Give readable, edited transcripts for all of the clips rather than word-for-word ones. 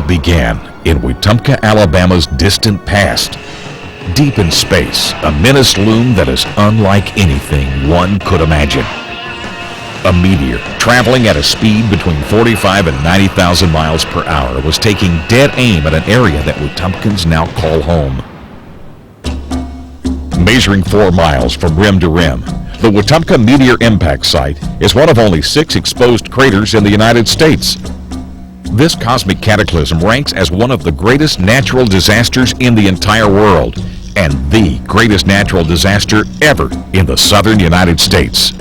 began in Wetumpka, Alabama's distant past. Deep in space, a menace loomed that is unlike anything one could imagine. A meteor, traveling at a speed between 45 and 90,000 miles per hour, was taking dead aim at an area that Wetumpkans now call home. Measuring 4 miles from rim to rim, the Wetumpka Meteor Impact Site is one of only 6 exposed craters in the United States. This cosmic cataclysm ranks as one of the greatest natural disasters in the entire world, and the greatest natural disaster ever in the southern United States.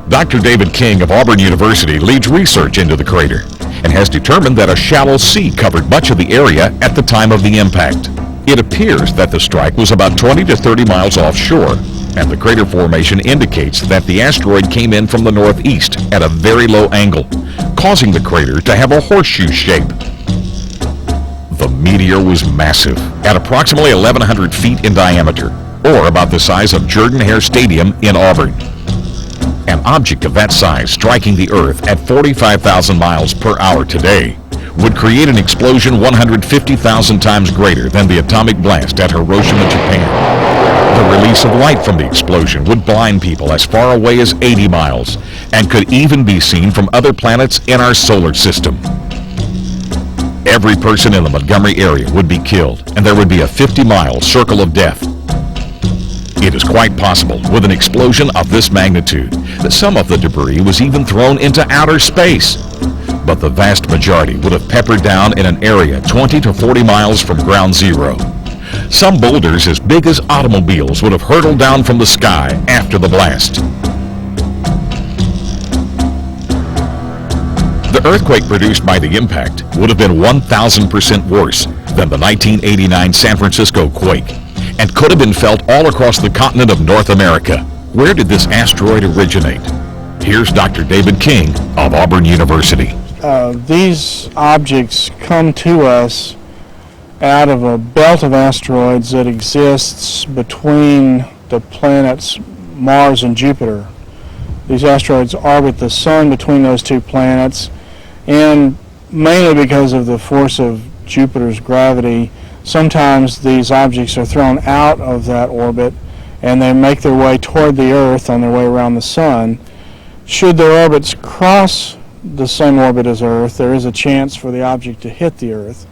Dr. David King of Auburn University leads research into the crater and has determined that a shallow sea covered much of the area at the time of the impact. It appears that the strike was about 20 to 30 miles offshore, and the crater formation indicates that the asteroid came in from the northeast at a very low angle, causing the crater to have a horseshoe shape. The meteor was massive, at approximately 1,100 feet in diameter, or about the size of Jordan-Hare Stadium in Auburn. An object of that size striking the Earth at 45,000 miles per hour today would create an explosion 150,000 times greater than the atomic blast at Hiroshima, Japan. The release of light from the explosion would blind people as far away as 80 miles and could even be seen from other planets in our solar system. Every person in the Montgomery area would be killed, and there would be a 50-mile circle of death. It is quite possible, with an explosion of this magnitude, that some of the debris was even thrown into outer space. But the vast majority would have peppered down in an area 20 to 40 miles from ground zero. Some boulders as big as automobiles would have hurtled down from the sky after the blast. The earthquake produced by the impact would have been 1,000% worse than the 1989 San Francisco quake, and could have been felt all across the continent of North America. Where did this asteroid originate? Here's Dr. David King of Auburn University. These objects come to us out of a belt of asteroids that exists between the planets Mars and Jupiter. These asteroids orbit the sun between those two planets, and mainly because of the force of Jupiter's gravity, sometimes these objects are thrown out of that orbit and they make their way toward the Earth on their way around the sun. Should their orbits cross the same orbit as Earth, there is a chance for the object to hit the Earth.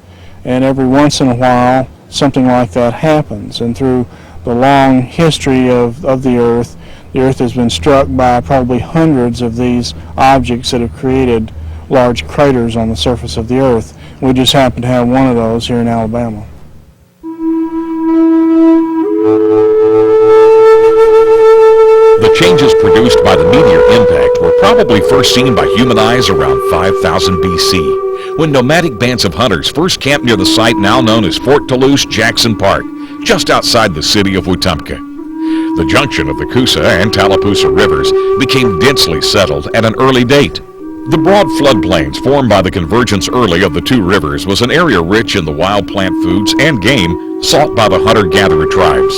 And every once in a while, something like that happens. And through the long history of the Earth has been struck by probably hundreds of these objects that have created large craters on the surface of the Earth. We just happen to have one of those here in Alabama. The changes produced by the meteor impact were probably first seen by human eyes around 5000 BC, when nomadic bands of hunters first camped near the site now known as Fort Toulouse-Jackson Park, just outside the city of Wetumpka. The junction of the Coosa and Tallapoosa rivers became densely settled at an early date. The broad floodplains formed by the convergence early of the two rivers was an area rich in the wild plant foods and game sought by the hunter-gatherer tribes.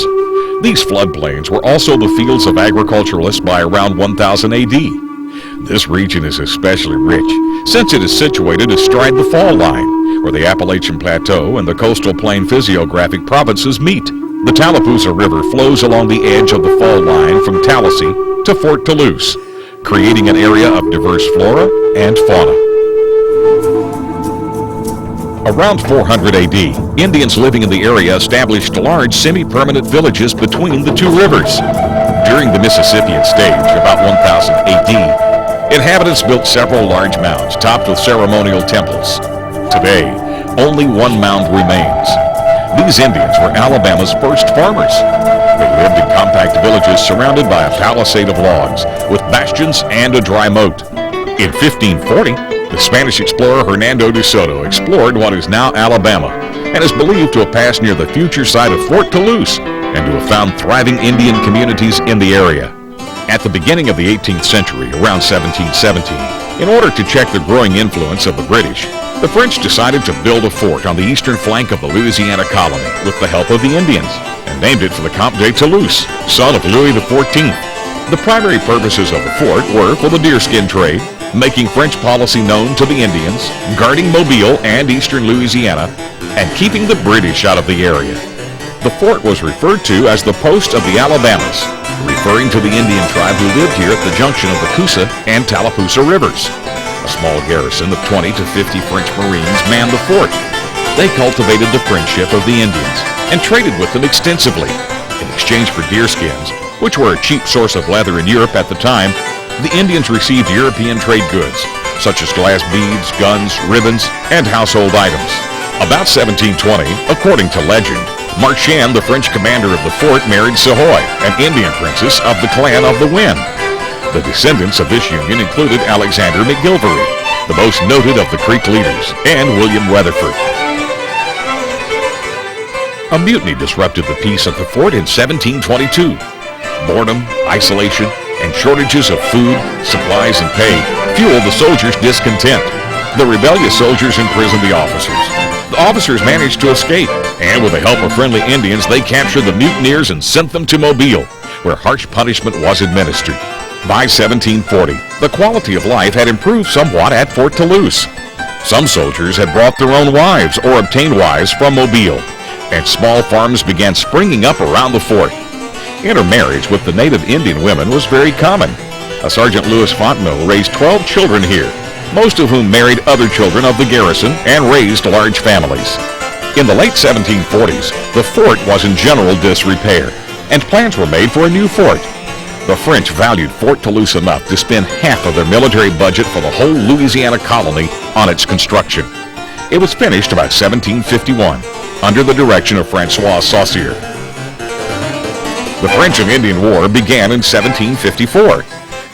These floodplains were also the fields of agriculturalists by around 1000 AD. This region is especially rich since it is situated astride the fall line, where the Appalachian Plateau and the coastal plain physiographic provinces meet. The Tallapoosa River flows along the edge of the fall line from Tallahassee to Fort Toulouse, creating an area of diverse flora and fauna. Around 400 AD, Indians living in the area established large semi-permanent villages between the two rivers. During the Mississippian stage, about 1000 AD, inhabitants built several large mounds topped with ceremonial temples. Today, only one mound remains. These Indians were Alabama's first farmers. They lived in compact villages surrounded by a palisade of logs with bastions and a dry moat. In 1540, the Spanish explorer Hernando de Soto explored what is now Alabama and is believed to have passed near the future site of Fort Toulouse and to have found thriving Indian communities in the area. At the beginning of the 18th century, around 1717, in order to check the growing influence of the British, the French decided to build a fort on the eastern flank of the Louisiana colony with the help of the Indians, and named it for the Comte de Toulouse, son of Louis XIV. The primary purposes of the fort were for the deerskin trade, making French policy known to the Indians, guarding Mobile and eastern Louisiana, and keeping the British out of the area. The fort was referred to as the Post of the Alabamas, referring to the Indian tribe who lived here at the junction of the Coosa and Tallapoosa rivers. A small garrison of 20 to 50 French Marines manned the fort. They cultivated the friendship of the Indians and traded with them extensively. In exchange for deerskins, which were a cheap source of leather in Europe at the time, the Indians received European trade goods, such as glass beads, guns, ribbons, and household items. About 1720, according to legend, Marchand, the French commander of the fort, married Sehoy, an Indian princess of the Clan of the Wind. The descendants of this union included Alexander McGilvery, the most noted of the Creek leaders, and William Weatherford. A mutiny disrupted the peace at the fort in 1722. Boredom, isolation, and shortages of food, supplies, and pay fueled the soldiers' discontent. The rebellious soldiers imprisoned the officers. The officers managed to escape, and with the help of friendly Indians, they captured the mutineers and sent them to Mobile, where harsh punishment was administered. By 1740, the quality of life had improved somewhat at Fort Toulouse. Some soldiers had brought their own wives or obtained wives from Mobile, and small farms began springing up around the fort. Intermarriage with the native Indian women was very common. A Sergeant Louis Fontenot raised 12 children here, most of whom married other children of the garrison and raised large families. In the late 1740s, the fort was in general disrepair, and plans were made for a new fort. The French valued Fort Toulouse enough to spend half of their military budget for the whole Louisiana colony on its construction. It was finished about 1751, under the direction of Francois Saussure. The French and Indian War began in 1754,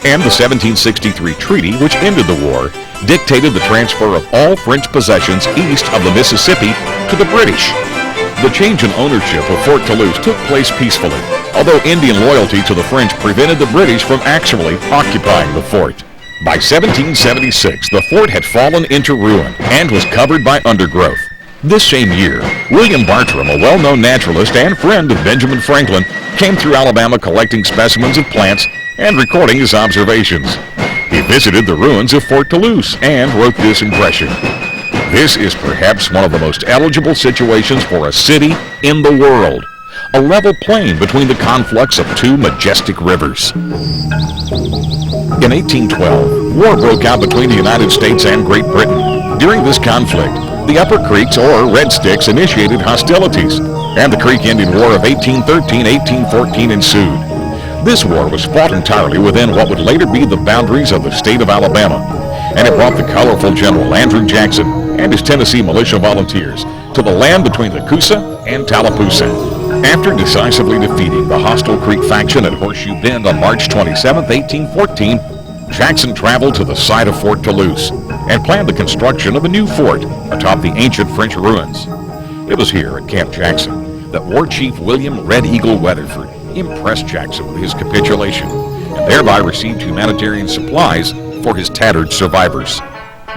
and the 1763 treaty, which ended the war, dictated the transfer of all French possessions east of the Mississippi to the British. The change in ownership of Fort Toulouse took place peacefully, although Indian loyalty to the French prevented the British from actually occupying the fort. By 1776, the fort had fallen into ruin and was covered by undergrowth. This same year, William Bartram, a well-known naturalist and friend of Benjamin Franklin, came through Alabama collecting specimens of plants and recording his observations. He visited the ruins of Fort Toulouse and wrote this impression: "This is perhaps one of the most eligible situations for a city in the world. A level plain between the conflux of two majestic rivers." In 1812, war broke out between the United States and Great Britain. During this conflict, the Upper Creeks, or Red Sticks, initiated hostilities, and the Creek Indian War of 1813-1814 ensued. This war was fought entirely within what would later be the boundaries of the state of Alabama, and it brought the colorful General Andrew Jackson and his Tennessee militia volunteers to the land between the Coosa and Tallapoosa. After decisively defeating the hostile Creek faction at Horseshoe Bend on March 27, 1814, Jackson traveled to the site of Fort Toulouse and planned the construction of a new fort atop the ancient French ruins. It was here at Camp Jackson that War Chief William Red Eagle Weatherford impressed Jackson with his capitulation and thereby received humanitarian supplies for his tattered survivors.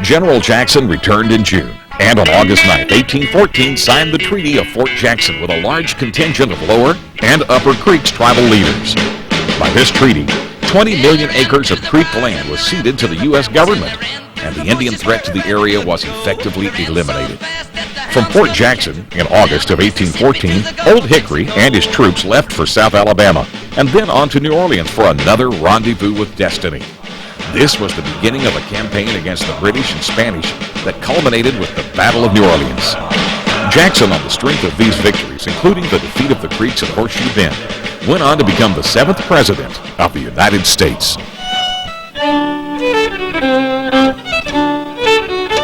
General Jackson returned in June, and on August 9, 1814, signed the Treaty of Fort Jackson with a large contingent of Lower and Upper Creeks tribal leaders. By this treaty, 20 million acres of Creek land was ceded to the U.S. government, and the Indian threat to the area was effectively eliminated. From Fort Jackson in August of 1814, Old Hickory and his troops left for South Alabama, and then on to New Orleans for another rendezvous with destiny. This was the beginning of a campaign against the British and Spanish that culminated with the Battle of New Orleans. Jackson, on the strength of these victories, including the defeat of the Creeks at Horseshoe Bend, went on to become the 7th President of the United States.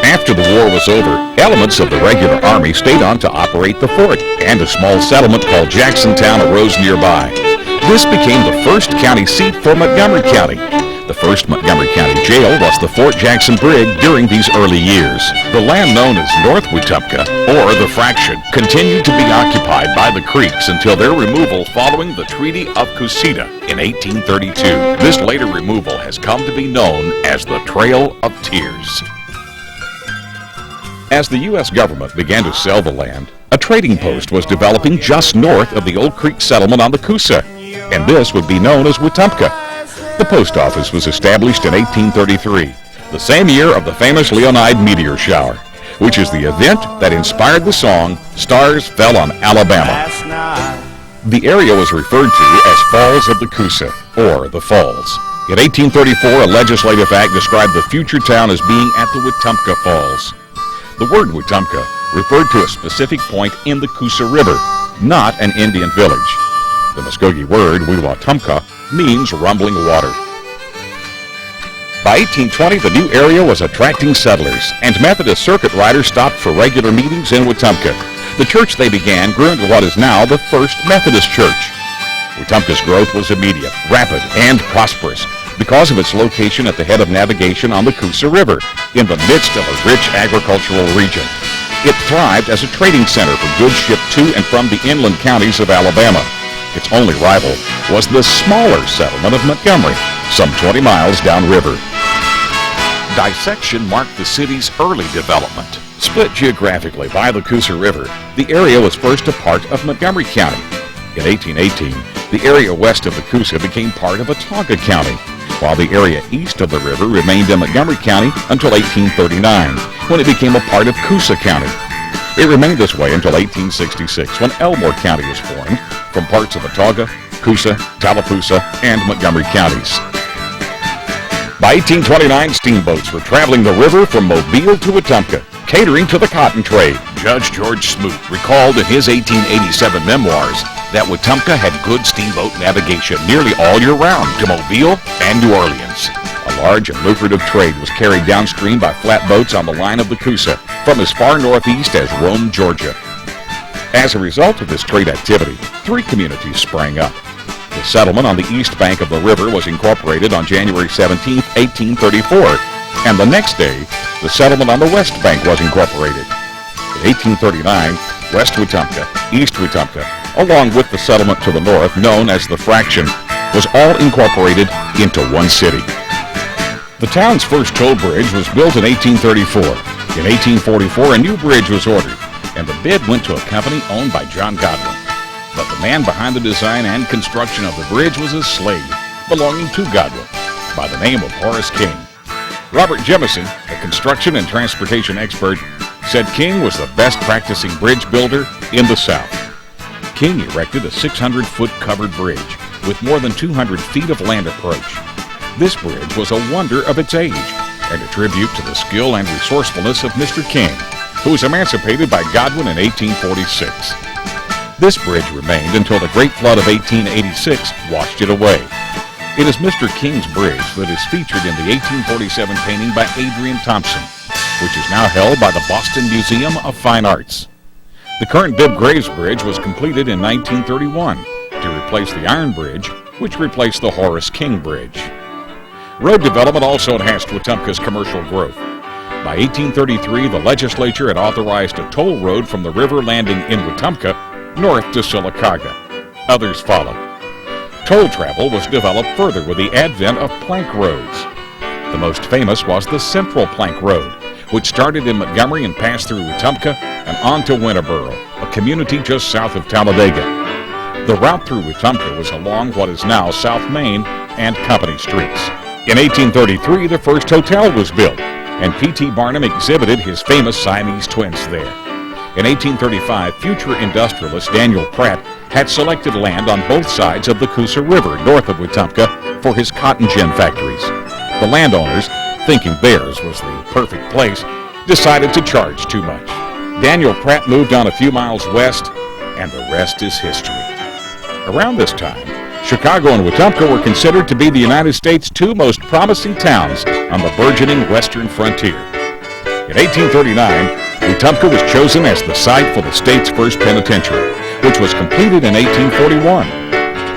After the war was over, elements of the regular army stayed on to operate the fort, and a small settlement called Jacksontown arose nearby. This became the first county seat for Montgomery County. The first Montgomery County jail was the Fort Jackson Brig during these early years. The land known as North Wetumpka, or the Fraction, continued to be occupied by the Creeks until their removal following the Treaty of Cusseta in 1832. This later removal has come to be known as the Trail of Tears. As the U.S. government began to sell the land, a trading post was developing just north of the Old Creek settlement on the Coosa, and this would be known as Wetumpka. The post office was established in 1833. the same year of the famous Leonide meteor shower, which is the event that inspired the song Stars Fell on Alabama. The area was referred to as Falls of the Coosa, or the Falls. In 1834, a legislative act described the future town as being at the Wetumpka Falls. The word Wetumpka referred to a specific point in the Coosa River, not an Indian village. The Muskogee word Wewatumka means rumbling water. By 1820, the new area was attracting settlers, and Methodist circuit riders stopped for regular meetings in Wetumpka. The church they began grew into what is now the First Methodist Church. Wetumpka's growth was immediate, rapid, and prosperous because of its location at the head of navigation on the Coosa River, in the midst of a rich agricultural region. It thrived as a trading center for goods shipped to and from the inland counties of Alabama. Its only rival was the smaller settlement of Montgomery, some 20 miles downriver. Dissection marked the city's early development. Split geographically by the Coosa River, the area was first a part of Montgomery County. In 1818, the area west of the Coosa became part of Watauga County, while the area east of the river remained in Montgomery County until 1839, when it became a part of Coosa County. It remained this way until 1866, when Elmore County was formed from parts of Watauga, Coosa, Tallapoosa, and Montgomery counties. By 1829, steamboats were traveling the river from Mobile to Wetumpka, catering to the cotton trade. Judge George Smoot recalled in his 1887 memoirs that Wetumpka had good steamboat navigation nearly all year round to Mobile and New Orleans. A large and lucrative trade was carried downstream by flatboats on the line of the Coosa from as far northeast as Rome, Georgia. As a result of this trade activity, 3 communities sprang up. The settlement on the east bank of the river was incorporated on January 17, 1834, and the next day, the settlement on the west bank was incorporated. In 1839, West Wetumpka, East Wetumpka, along with the settlement to the north, known as the Fraction, was all incorporated into one city. The town's first toll bridge was built in 1834. In 1844, a new bridge was ordered, and the bid went to a company owned by John Godwin. But the man behind the design and construction of the bridge was a slave belonging to Godwin by the name of Horace King. Robert Jemison, a construction and transportation expert, said King was the best practicing bridge builder in the South. King erected a 600-foot covered bridge with more than 200 feet of land approach. This bridge was a wonder of its age and a tribute to the skill and resourcefulness of Mr. King, who was emancipated by Godwin in 1846. This bridge remained until the Great Flood of 1886 washed it away. It is Mr. King's bridge that is featured in the 1847 painting by Adrian Thompson, which is now held by the Boston Museum of Fine Arts. The current Bibb Graves Bridge was completed in 1931 to replace the Iron Bridge, which replaced the Horace King Bridge. Road development also enhanced Wetumpka's commercial growth. By 1833, the legislature had authorized a toll road from the river landing in Wetumpka north to Sylacauga. Others followed. Toll travel was developed further with the advent of plank roads. The most famous was the Central Plank Road, which started in Montgomery and passed through Wetumpka and on to Winterboro, a community just south of Talladega. The route through Wetumpka was along what is now South Main and Company Streets. In 1833, the first hotel was built, and P.T. Barnum exhibited his famous Siamese twins there. In 1835, future industrialist Daniel Pratt had selected land on both sides of the Coosa River north of Wetumpka for his cotton gin factories. The landowners, thinking theirs was the perfect place, decided to charge too much. Daniel Pratt moved on a few miles west, and the rest is history. Around this time, Chicago and Wetumpka were considered to be the United States' 2 most promising towns on the burgeoning western frontier. In 1839, Wetumpka was chosen as the site for the state's first penitentiary, which was completed in 1841.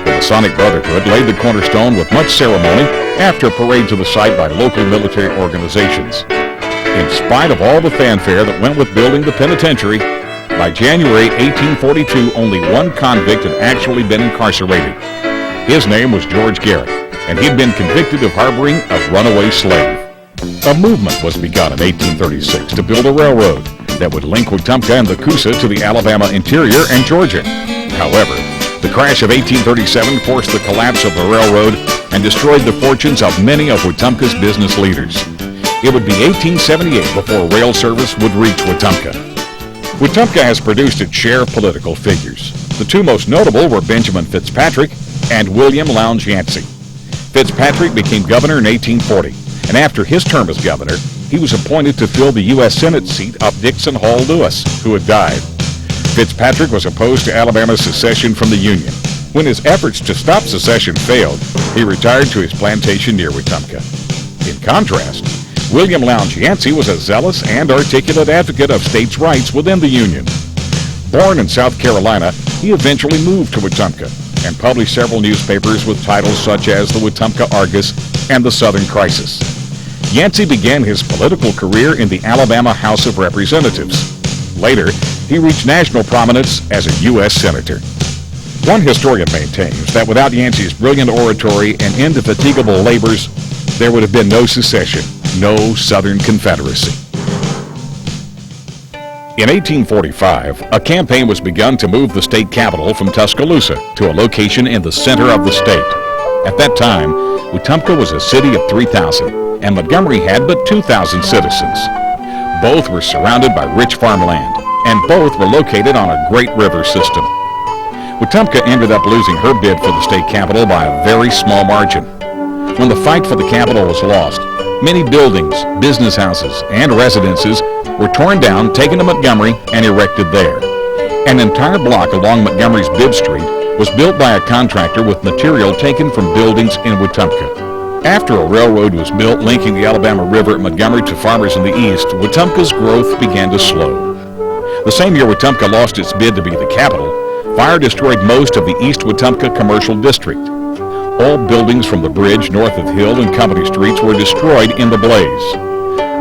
The Masonic Brotherhood laid the cornerstone with much ceremony after a parade to the site by local military organizations. In spite of all the fanfare that went with building the penitentiary, by January 1842, only 1 convict had actually been incarcerated. His name was George Garrett, and he'd been convicted of harboring a runaway slave. A movement was begun in 1836 to build a railroad that would link Wetumpka and the Coosa to the Alabama interior and Georgia. However, the crash of 1837 forced the collapse of the railroad and destroyed the fortunes of many of Wetumpka's business leaders. It would be 1878 before rail service would reach Wetumpka. Wetumpka has produced its share of political figures. The two most notable were Benjamin Fitzpatrick and William Lowndes Yancey. Fitzpatrick became governor in 1840, and after his term as governor, he was appointed to fill the U.S. Senate seat of Dixon Hall Lewis, who had died. Fitzpatrick was opposed to Alabama's secession from the Union. When his efforts to stop secession failed, he retired to his plantation near Wetumpka. In contrast, William Lowndes Yancey was a zealous and articulate advocate of states' rights within the Union. Born in South Carolina, he eventually moved to Wetumpka and published several newspapers with titles such as the Wetumpka Argus and the Southern Crisis. Yancey began his political career in the Alabama House of Representatives. Later, he reached national prominence as a U.S. Senator. One historian maintains that without Yancey's brilliant oratory and indefatigable labors, there would have been no secession, no Southern Confederacy. In 1845, a campaign was begun to move the state capital from Tuscaloosa to a location in the center of the state. At that time, Wetumpka was a city of 3,000, and Montgomery had but 2,000 citizens. Both were surrounded by rich farmland, and both were located on a great river system. Wetumpka ended up losing her bid for the state capital by a very small margin. When the fight for the capital was lost, many buildings, business houses, and residences were torn down, taken to Montgomery, and erected there. An entire block along Montgomery's Bibb Street was built by a contractor with material taken from buildings in Wetumpka. After a railroad was built linking the Alabama River at Montgomery to farmers in the east, Wetumpka's growth began to slow. The same year Wetumpka lost its bid to be the capital, fire destroyed most of the East Wetumpka Commercial District. All buildings from the bridge north of Hill and Company Streets were destroyed in the blaze.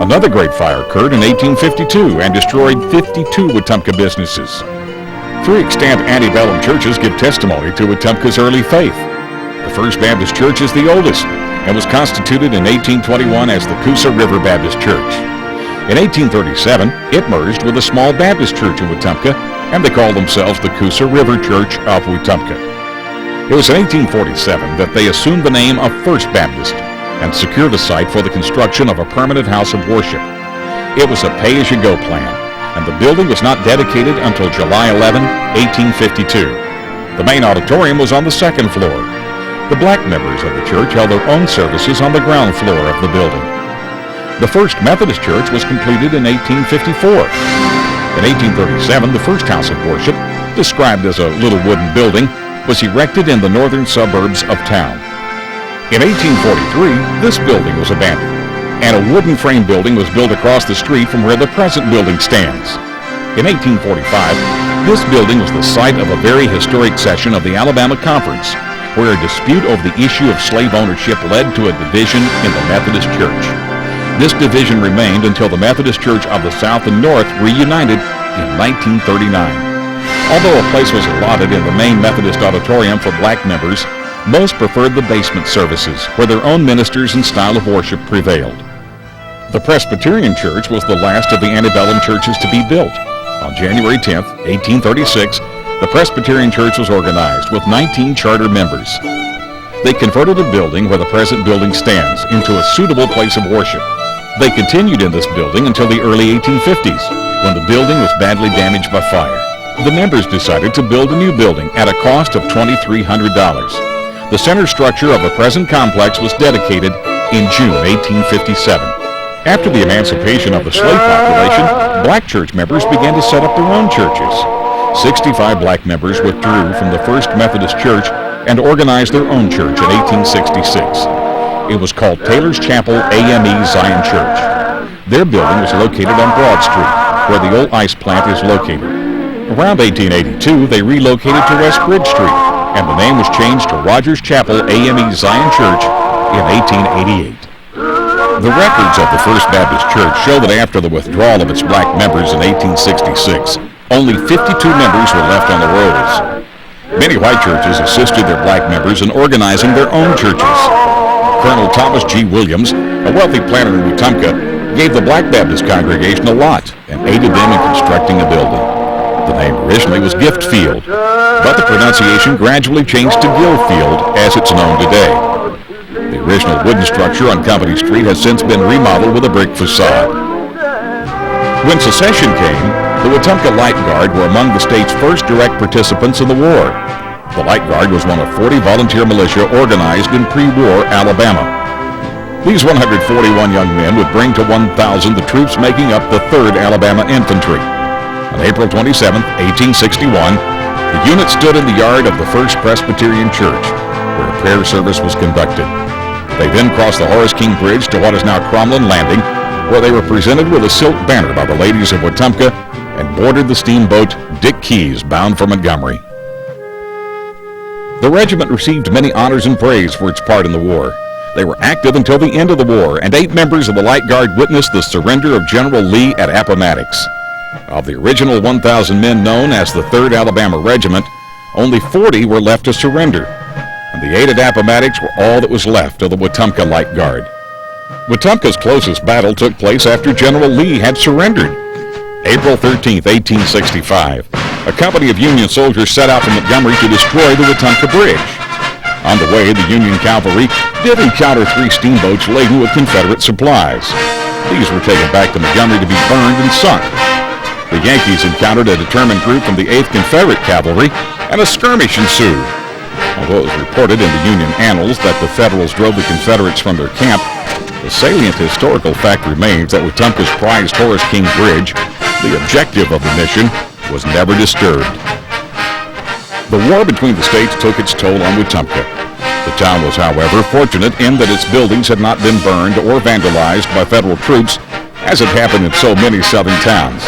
Another great fire occurred in 1852 and destroyed 52 Wetumpka businesses. Three extant antebellum churches give testimony to Wetumpka's early faith. The First Baptist Church is the oldest and was constituted in 1821 as the Coosa River Baptist Church. In 1837, it merged with a small Baptist church in Wetumpka, and they called themselves the Coosa River Church of Wetumpka. It was in 1847 that they assumed the name of First Baptist and secured a site for the construction of a permanent house of worship. It was a pay-as-you-go plan, and the building was not dedicated until July 11, 1852. The main auditorium was on the second floor. The black members of the church held their own services on the ground floor of the building. The First Methodist Church was completed in 1854. In 1837, the first house of worship, described as a little wooden building, was erected in the northern suburbs of town. In 1843, this building was abandoned, and a wooden frame building was built across the street from where the present building stands. In 1845, this building was the site of a very historic session of the Alabama Conference, where a dispute over the issue of slave ownership led to a division in the Methodist Church. This division remained until the Methodist Church of the South and North reunited in 1939. Although a place was allotted in the main Methodist auditorium for black members, most preferred the basement services, where their own ministers and style of worship prevailed. The Presbyterian Church was the last of the antebellum churches to be built. On January 10, 1836, the Presbyterian Church was organized with 19 charter members. They converted a building where the present building stands into a suitable place of worship. They continued in this building until the early 1850s, when the building was badly damaged by fire. The members decided to build a new building at a cost of $2,300. The center structure of the present complex was dedicated in June 1857. After the emancipation of the slave population, black church members began to set up their own churches. 65 black members withdrew from the First Methodist Church and organized their own church in 1866. It was called Taylor's Chapel AME Zion Church. Their building was located on Broad Street, where the old ice plant is located. Around 1882, they relocated to West Bridge Street, and the name was changed to Rogers Chapel AME Zion Church in 1888. The records of the First Baptist Church show that after the withdrawal of its black members in 1866, only 52 members were left on the rolls. Many white churches assisted their black members in organizing their own churches. Colonel Thomas G. Williams, a wealthy planter in Wetumpka, gave the Black Baptist congregation a lot and aided them in constructing a building. The name originally was Gift Field, but the pronunciation gradually changed to Gillfield as it's known today. The traditional wooden structure on Company Street has since been remodeled with a brick facade. When secession came, the Wetumpka Light Guard were among the state's first direct participants in the war. The Light Guard was one of 40 volunteer militia organized in pre-war Alabama. These 141 young men would bring to 1,000 the troops making up the 3rd Alabama Infantry. On April 27, 1861, the unit stood in the yard of the First Presbyterian Church, where a prayer service was conducted. They then crossed the Horace King Bridge to what is now Cromlin Landing, where they were presented with a silk banner by the ladies of Wetumpka and boarded the steamboat Dick Keys, bound for Montgomery. The regiment received many honors and praise for its part in the war. They were active until the end of the war, and 8 members of the Light Guard witnessed the surrender of General Lee at Appomattox. Of the original 1,000 men known as the 3rd Alabama Regiment, only 40 were left to surrender, and the 8 at Appomattox were all that was left of the Wetumpka Light Guard. Wetumpka's closest battle took place after General Lee had surrendered. April 13, 1865, a company of Union soldiers set out from Montgomery to destroy the Wetumpka Bridge. On the way, the Union cavalry did encounter 3 steamboats laden with Confederate supplies. These were taken back to Montgomery to be burned and sunk. The Yankees encountered a determined group from the 8th Confederate Cavalry, and a skirmish ensued. Although it was reported in the Union annals that the Federals drove the Confederates from their camp, the salient historical fact remains that Wetumpka's prized Horace King Bridge, the objective of the mission, was never disturbed. The war between the states took its toll on Wetumpka. The town was, however, fortunate in that its buildings had not been burned or vandalized by federal troops, as had happened in so many southern towns.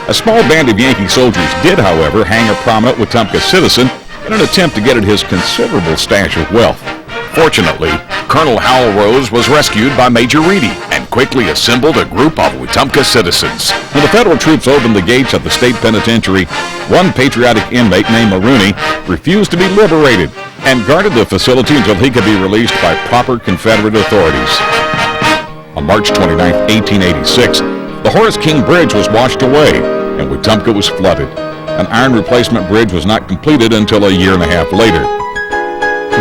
A small band of Yankee soldiers did, however, hang a prominent Wetumpka citizen in an attempt to get at his considerable stash of wealth. Fortunately, Colonel Howell Rose was rescued by Major Reedy and quickly assembled a group of Wetumpka citizens. When the federal troops opened the gates of the state penitentiary, one patriotic inmate named Maroney refused to be liberated and guarded the facility until he could be released by proper Confederate authorities. On March 29, 1886, the Horace King Bridge was washed away and Wetumpka was flooded. An iron replacement bridge was not completed until a year and a half later.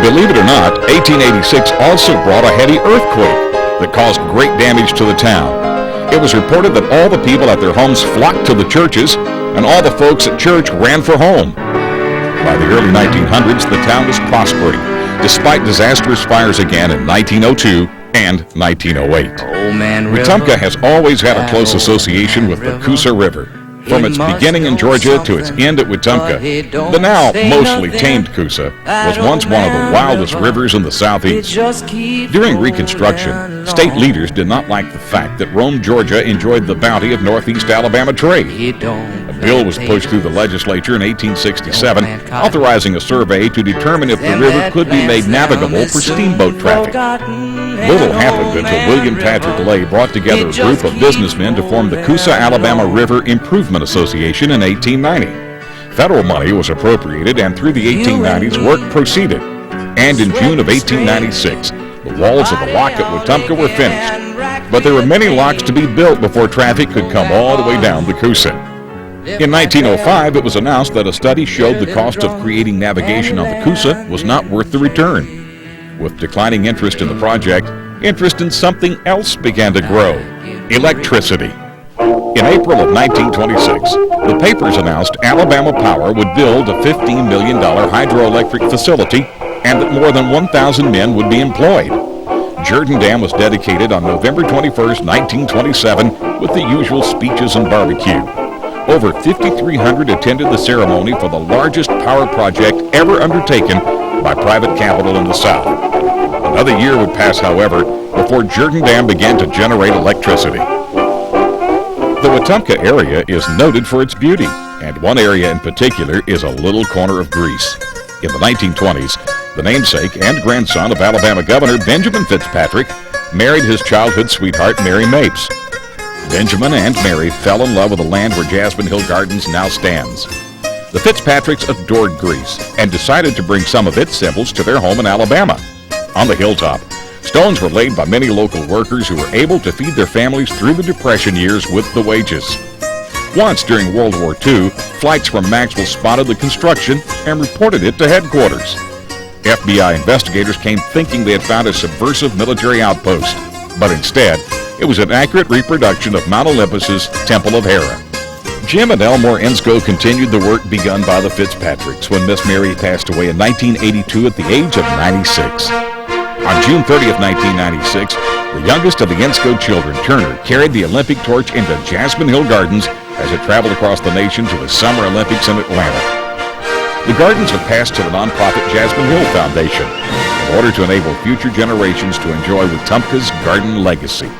Believe it or not, 1886 also brought a heavy earthquake that caused great damage to the town. It was reported that all the people at their homes flocked to the churches, and all the folks at church ran for home. By the early 1900s, the town was prospering, despite disastrous fires again in 1902 and 1908. Wetumpka has always had a close association with the Coosa River. From its beginning in Georgia to its end at Wetumpka, the now mostly tamed Coosa was once one of the wildest rivers in the southeast. During Reconstruction, state leaders did not like the fact that Rome, Georgia enjoyed the bounty of northeast Alabama trade. A bill was pushed through the legislature in 1867, authorizing a survey to determine if the river could be made navigable for steamboat traffic. Little happened until William Patrick Lay brought together a group of businessmen to form the Coosa Alabama River Improvement Association in 1890. Federal money was appropriated, and through the 1890s, work proceeded. And in June of 1896, the walls of the lock at Wetumpka were finished. But there were many locks to be built before traffic could come all the way down the Coosa. In 1905, it was announced that a study showed the cost of creating navigation on the Coosa was not worth the return. With declining interest in the project, interest in something else began to grow: electricity. In April of 1926, the papers announced Alabama Power would build a $15 million hydroelectric facility and that more than 1,000 men would be employed. Jordan Dam was dedicated on November 21, 1927, with the usual speeches and barbecue. Over 5,300 attended the ceremony for the largest power project ever undertaken by private capital in the South. Another year would pass, however, before Jordan Dam began to generate electricity. The Wetumpka area is noted for its beauty, and one area in particular is a little corner of Greece. In the 1920s, the namesake and grandson of Alabama Governor Benjamin Fitzpatrick married his childhood sweetheart Mary Mapes. Benjamin and Mary fell in love with the land where Jasmine Hill Gardens now stands. The Fitzpatricks adored Greece and decided to bring some of its symbols to their home in Alabama. On the hilltop, stones were laid by many local workers who were able to feed their families through the Depression years with the wages. Once during World War II, flights from Maxwell spotted the construction and reported it to headquarters. FBI investigators came thinking they had found a subversive military outpost, but instead, it was an accurate reproduction of Mount Olympus's Temple of Hera. Jim and Elmore Ensco continued the work begun by the Fitzpatricks when Miss Mary passed away in 1982 at the age of 96. On June 30th, 1996, the youngest of the Ensco children, Turner, carried the Olympic torch into Jasmine Hill Gardens as it traveled across the nation to the Summer Olympics in Atlanta. The gardens have passed to the nonprofit Jasmine Hill Foundation in order to enable future generations to enjoy Wetumpka's garden legacy.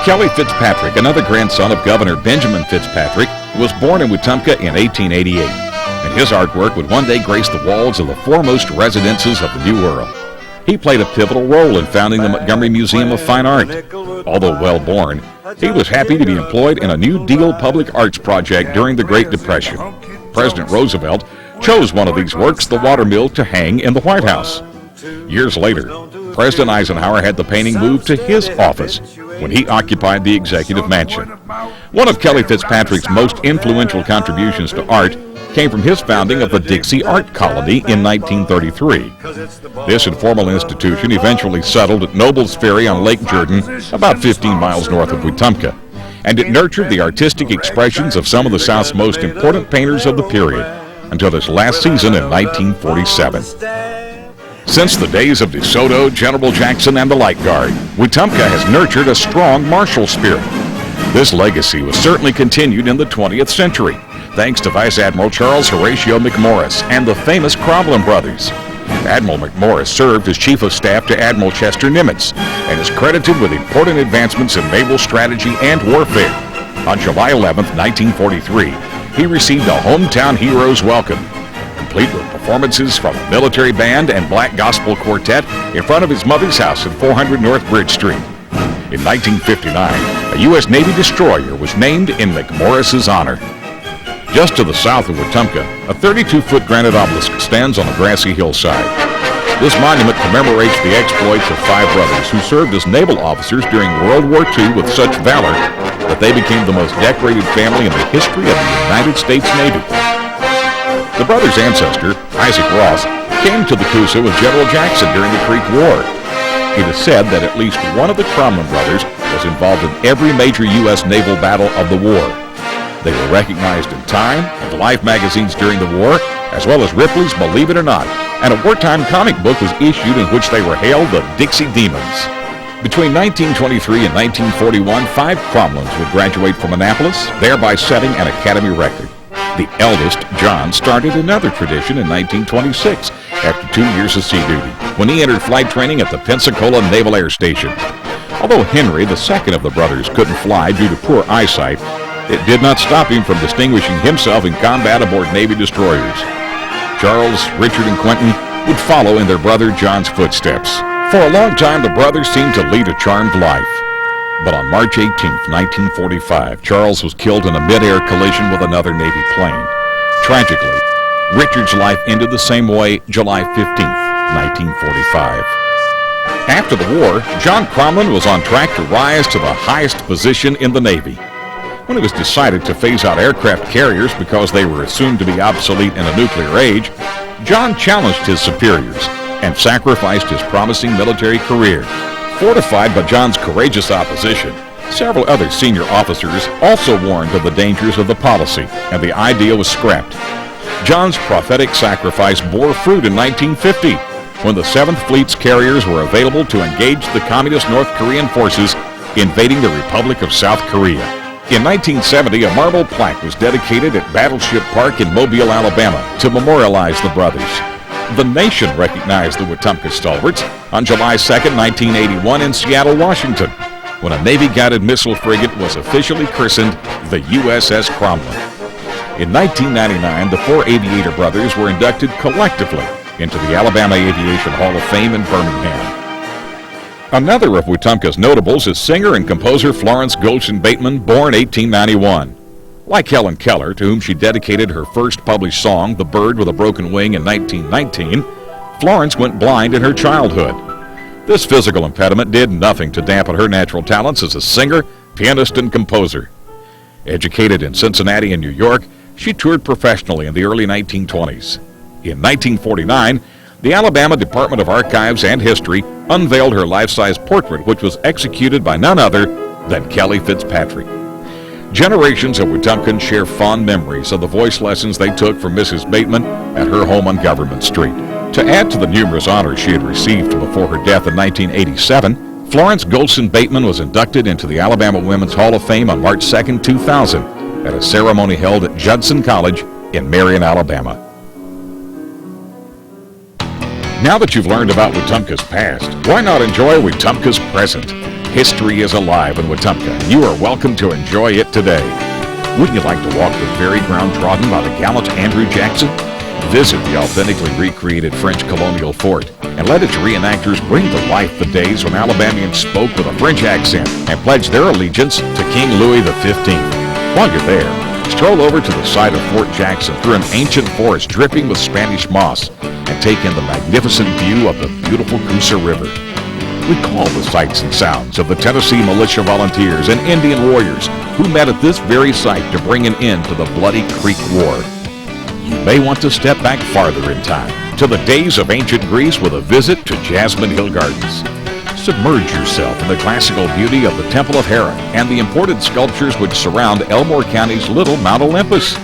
Kelly Fitzpatrick, another grandson of Governor Benjamin Fitzpatrick, was born in Wetumpka in 1888, and his artwork would one day grace the walls of the foremost residences of the New World. He played a pivotal role in founding the Montgomery Museum of Fine Art. Although well-born, he was happy to be employed in a New Deal public arts project during the Great Depression. President Roosevelt chose one of these works, the Watermill, to hang in the White House. Years later, President Eisenhower had the painting moved to his office when he occupied the Executive Mansion. One of Kelly Fitzpatrick's most influential contributions to art came from his founding of the Dixie Art Colony in 1933. This informal institution eventually settled at Noble's Ferry on Lake Jordan, about 15 miles north of Wetumpka, and it nurtured the artistic expressions of some of the South's most important painters of the period until this last season in 1947. Since the days of DeSoto, General Jackson, and the Light Guard, Wetumpka has nurtured a strong martial spirit. This legacy was certainly continued in the 20th century, thanks to Vice Admiral Charles Horatio McMorris and the famous Cromwell brothers. Admiral McMorris served as Chief of Staff to Admiral Chester Nimitz and is credited with important advancements in naval strategy and warfare. On July 11, 1943, he received a Hometown Hero's Welcome, complete with performances from a military band and black gospel quartet in front of his mother's house at 400 North Bridge Street. In 1959, a U.S. Navy destroyer was named in McMorris's honor. Just to the south of Wetumpka, a 32-foot granite obelisk stands on a grassy hillside. This monument commemorates the exploits of five brothers who served as naval officers during World War II with such valor that they became the most decorated family in the history of the United States Navy. The brothers' ancestor, Isaac Ross, came to the Coosa with General Jackson during the Creek War. It is said that at least one of the Cromwell brothers was involved in every major U.S. naval battle of the war. They were recognized in Time and Life magazines during the war, as well as Ripley's Believe It or Not, and a wartime comic book was issued in which they were hailed the Dixie Demons. Between 1923 and 1941, 5 Cromwells would graduate from Annapolis, thereby setting an Academy record. The eldest, John, started another tradition in 1926 after 2 years of sea duty, when he entered flight training at the Pensacola Naval Air Station. Although Henry, the second of the brothers, couldn't fly due to poor eyesight, it did not stop him from distinguishing himself in combat aboard Navy destroyers. Charles, Richard, and Quentin would follow in their brother John's footsteps. For a long time, the brothers seemed to lead a charmed life. But on March 18, 1945, Charles was killed in a mid-air collision with another Navy plane. Tragically, Richard's life ended the same way July 15, 1945. After the war, John Cromwell was on track to rise to the highest position in the Navy. When it was decided to phase out aircraft carriers because they were assumed to be obsolete in a nuclear age, John challenged his superiors and sacrificed his promising military career. Fortified by John's courageous opposition, several other senior officers also warned of the dangers of the policy, and the idea was scrapped. John's prophetic sacrifice bore fruit in 1950, when the 7th Fleet's carriers were available to engage the communist North Korean forces invading the Republic of South Korea. In 1970, a marble plaque was dedicated at Battleship Park in Mobile, Alabama, to memorialize the brothers. The nation recognized the Wetumpka stalwarts on July 2, 1981 in Seattle, Washington, when a Navy-guided missile frigate was officially christened the USS Cromwell. In 1999, the 4 Aviator brothers were inducted collectively into the Alabama Aviation Hall of Fame in Birmingham. Another of Wetumpka's notables is singer and composer Florence Gulshan Bateman, born 1891. Like Helen Keller, to whom she dedicated her first published song, The Bird with a Broken Wing, in 1919, Florence went blind in her childhood. This physical impediment did nothing to dampen her natural talents as a singer, pianist, and composer. Educated in Cincinnati and New York, she toured professionally in the early 1920s. In 1949, The Alabama Department of Archives and History unveiled her life-size portrait, which was executed by none other than Kelly Fitzpatrick. Generations of Wetumpkans share fond memories of the voice lessons they took from Mrs. Bateman at her home on Government Street. To add to the numerous honors she had received before her death in 1987, Florence Golson Bateman was inducted into the Alabama Women's Hall of Fame on March 2, 2000, at a ceremony held at Judson College in Marion, Alabama. Now that you've learned about Wetumpka's past, why not enjoy Wetumpka's present? History is alive in Wetumpka, and you are welcome to enjoy it today. Wouldn't you like to walk the very ground trodden by the gallant Andrew Jackson? Visit the authentically recreated French colonial fort and let its reenactors bring to life the days when Alabamians spoke with a French accent and pledged their allegiance to King Louis XV. While you're there, stroll over to the site of Fort Jackson through an ancient forest dripping with Spanish moss and take in the magnificent view of the beautiful Coosa River. Recall the sights and sounds of the Tennessee Militia Volunteers and Indian warriors who met at this very site to bring an end to the Bloody Creek War. You may want to step back farther in time, to the days of ancient Greece with a visit to Jasmine Hill Gardens. Submerge yourself in the classical beauty of the Temple of Hera and the imported sculptures which surround Elmore County's little Mount Olympus.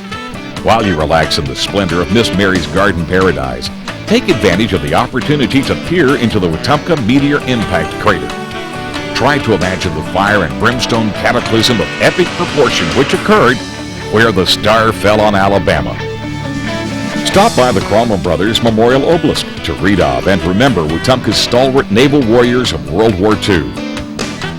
While you relax in the splendor of Miss Mary's Garden Paradise, take advantage of the opportunity to peer into the Wetumpka Meteor Impact Crater. Try to imagine the fire and brimstone cataclysm of epic proportion which occurred where the star fell on Alabama. Stop by the Cromwell Brothers Memorial Obelisk to read of and remember Wetumpka's stalwart naval warriors of World War II.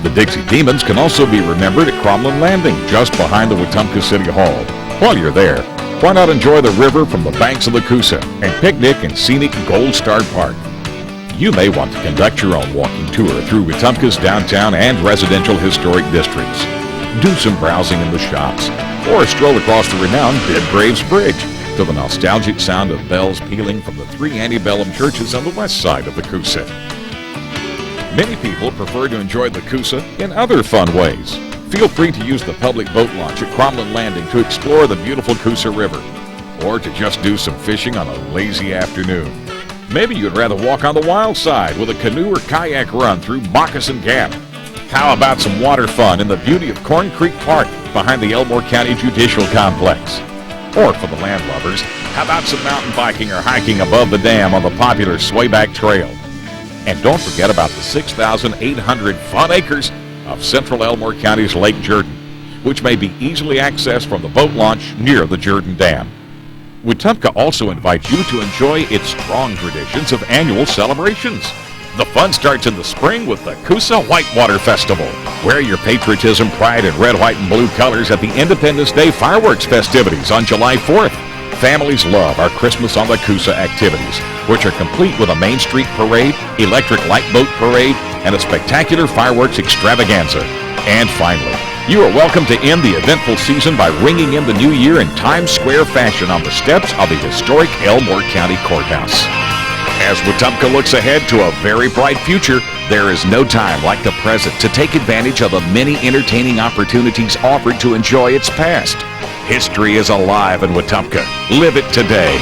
The Dixie Demons can also be remembered at Cromwell Landing, just behind the Wetumpka City Hall. While you're there, why not enjoy the river from the banks of the Coosa and picnic in scenic Gold Star Park? You may want to conduct your own walking tour through Wetumpka's downtown and residential historic districts. Do some browsing in the shops, or stroll across the renowned Bibb Graves Bridge to the nostalgic sound of bells pealing from the three antebellum churches on the west side of the Coosa. Many people prefer to enjoy the Coosa in other fun ways. Feel free to use the public boat launch at Cromwell Landing to explore the beautiful Coosa River, or to just do some fishing on a lazy afternoon. Maybe you'd rather walk on the wild side with a canoe or kayak run through Moccasin Gap. How about some water fun in the beauty of Corn Creek Park behind the Elmore County Judicial Complex? Or for the landlubbers, how about some mountain biking or hiking above the dam on the popular Swayback Trail? And don't forget about the 6,800 fun acres of central Elmore County's Lake Jordan, which may be easily accessed from the boat launch near the Jordan Dam. Wetumpka also invites you to enjoy its strong traditions of annual celebrations. The fun starts in the spring with the Coosa Whitewater Festival. Wear your patriotism, pride, and red, white, and blue colors at the Independence Day fireworks festivities on July 4th. Families love our Christmas on the Coosa activities, which are complete with a Main Street parade, electric light boat parade, and a spectacular fireworks extravaganza. And finally, you are welcome to end the eventful season by ringing in the new year in Times Square fashion on the steps of the historic Elmore County Courthouse. As Wetumpka looks ahead to a very bright future, there is no time like the present to take advantage of the many entertaining opportunities offered to enjoy its past. History is alive in Wetumpka. Live it today.